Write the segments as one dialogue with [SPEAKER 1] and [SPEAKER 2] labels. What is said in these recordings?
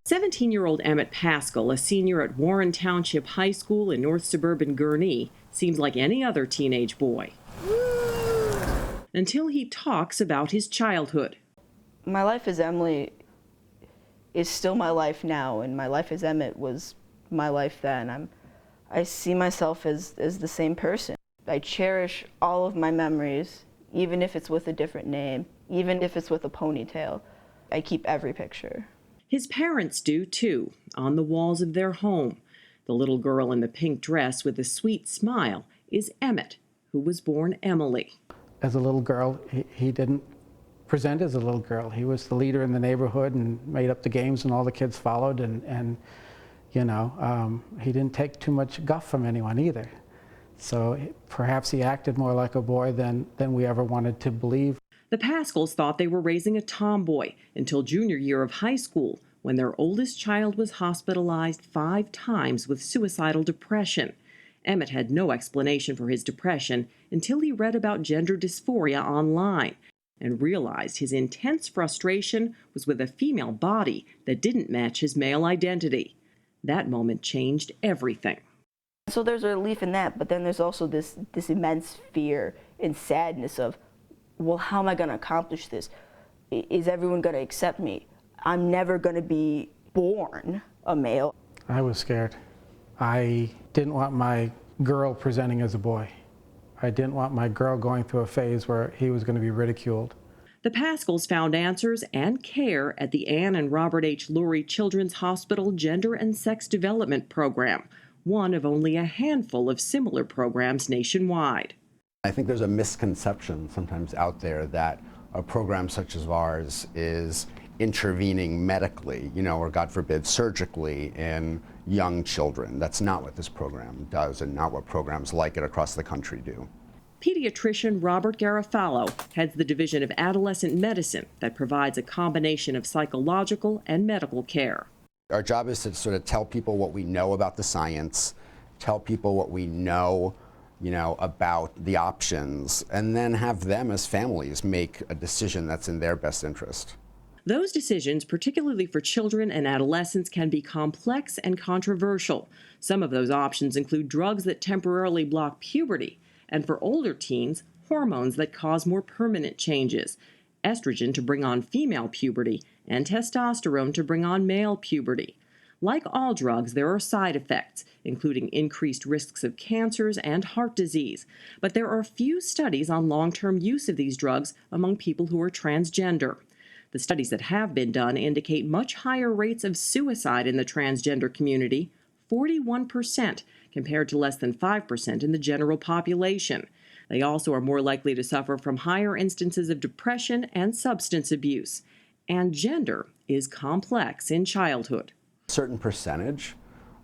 [SPEAKER 1] 17-year-old Emmett Paschal, a senior at Warren Township High School in north suburban Gurnee, seems like any other teenage boy. Until he talks about his childhood.
[SPEAKER 2] My life as Emily is still my life now, and my life as Emmett was my life then. I see myself as the same person. I cherish all of my memories, even if it's with a different name, even if it's with a ponytail. I keep every picture.
[SPEAKER 1] His parents do, too, on the walls of their home. The little girl in the pink dress with a sweet smile is Emmett, who was born Emily.
[SPEAKER 3] As a little girl, he didn't present as a little girl. He was the leader in the neighborhood and made up the games, and all the kids followed, and you know, he didn't take too much guff from anyone either. So perhaps he acted more like a boy than we ever wanted to believe.
[SPEAKER 1] The Paschals thought they were raising a tomboy until junior year of high school, when their oldest child was hospitalized 5 times with suicidal depression. Emmett had no explanation for his depression until he read about gender dysphoria online and realized his intense frustration was with a female body that didn't match his male identity. That moment changed everything.
[SPEAKER 2] So there's a relief in that, but then there's also this immense fear and sadness of, well, how am I going to accomplish this? Is everyone going to accept me? I'm never going to be born a male.
[SPEAKER 3] I was scared. I didn't want my girl presenting as a boy. I didn't want my girl going through a phase where he was going to be ridiculed.
[SPEAKER 1] The Paschals found answers and care at the Ann and Robert H. Lurie Children's Hospital Gender and Sex Development Program, one of only a handful of similar programs nationwide.
[SPEAKER 4] I think there's a misconception sometimes out there that a program such as ours is intervening medically, or God forbid, surgically in young children. That's not what this program does, and not what programs like it across the country do.
[SPEAKER 1] Pediatrician Robert Garofalo heads the Division of Adolescent Medicine that provides a combination of psychological and medical care.
[SPEAKER 4] Our job is to sort of tell people what we know about the science, tell people what we know, about the options, and then have them as families make a decision that's in their best interest.
[SPEAKER 1] Those decisions, particularly for children and adolescents, can be complex and controversial. Some of those options include drugs that temporarily block puberty, and for older teens, hormones that cause more permanent changes, estrogen to bring on female puberty, and testosterone to bring on male puberty. Like all drugs, there are side effects, including increased risks of cancers and heart disease. But there are few studies on long-term use of these drugs among people who are transgender. The studies that have been done indicate much higher rates of suicide in the transgender community, 41%, compared to less than 5% in the general population. They also are more likely to suffer from higher instances of depression and substance abuse. And gender is complex in childhood.
[SPEAKER 4] A certain percentage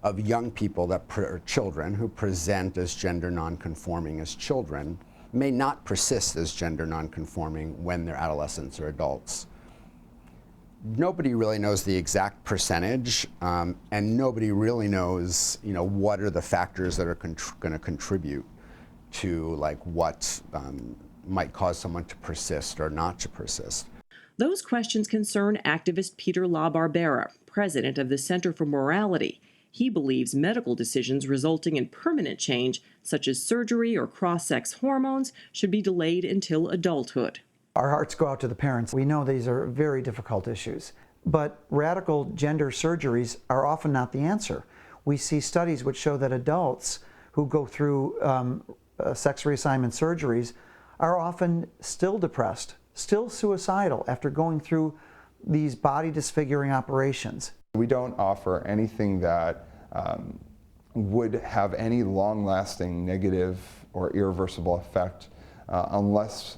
[SPEAKER 4] of young people or children who present as gender nonconforming as children may not persist as gender nonconforming when they're adolescents or adults. Nobody really knows the exact percentage, and nobody really knows, what are the factors that are going to contribute to what might cause someone to persist or not to persist.
[SPEAKER 1] Those questions concern activist Peter LaBarbera, president of the Center for Morality. He believes medical decisions resulting in permanent change, such as surgery or cross-sex hormones, should be delayed until adulthood.
[SPEAKER 5] Our hearts go out to the parents. We know these are very difficult issues, but radical gender surgeries are often not the answer. We see studies which show that adults who go through sex reassignment surgeries are often still depressed, still suicidal after going through these body disfiguring operations.
[SPEAKER 6] We don't offer anything that would have any long-lasting negative or irreversible effect unless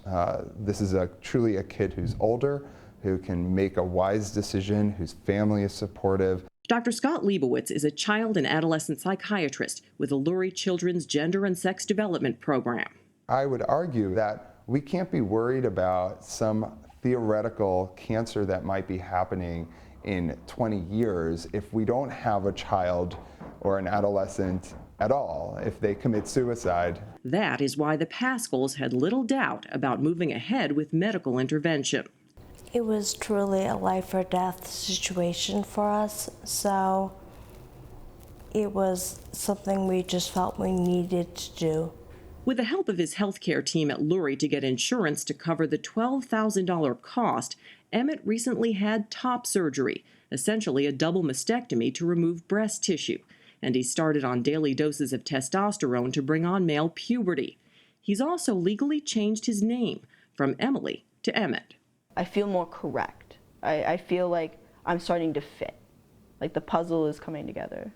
[SPEAKER 6] this is truly a kid who's older, who can make a wise decision, whose family is supportive.
[SPEAKER 1] Dr. Scott Leibowitz is a child and adolescent psychiatrist with the Lurie Children's Gender and Sex Development Program.
[SPEAKER 6] I would argue that we can't be worried about some theoretical cancer that might be happening in 20 years if we don't have a child or an adolescent at all, if they commit suicide.
[SPEAKER 1] That is why the Paschals had little doubt about moving ahead with medical intervention.
[SPEAKER 7] It was truly a life or death situation for us, so it was something we just felt we needed to do.
[SPEAKER 1] With the help of his healthcare team at Lurie to get insurance to cover the $12,000 cost, Emmett recently had top surgery, essentially a double mastectomy to remove breast tissue, and he started on daily doses of testosterone to bring on male puberty. He's also legally changed his name from Emily to Emmett.
[SPEAKER 2] I feel more correct. I feel like I'm starting to fit, like the puzzle is coming together.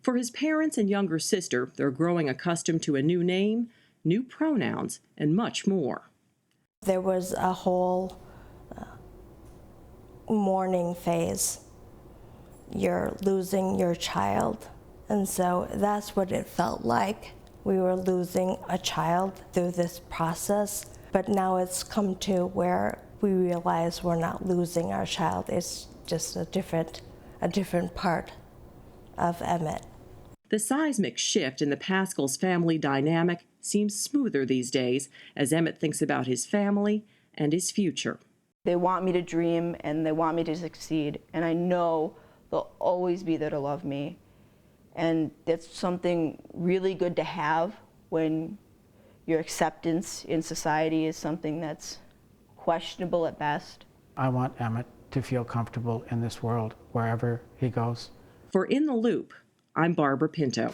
[SPEAKER 1] For his parents and younger sister, they're growing accustomed to a new name, new pronouns, and much more.
[SPEAKER 7] There was a whole mourning phase. You're losing your child, and so that's what it felt like. We were losing a child through this process, but now it's come to where we realize we're not losing our child. It's just a different part of Emmett.
[SPEAKER 1] The seismic shift in the Pascal's family dynamic seems smoother these days as Emmett thinks about his family and his future.
[SPEAKER 2] They want me to dream and they want me to succeed, and I know they'll always be there to love me. And that's something really good to have when your acceptance in society is something that's questionable at best.
[SPEAKER 3] I want Emmett to feel comfortable in this world wherever he goes.
[SPEAKER 1] For In the Loop, I'm Barbara Pinto.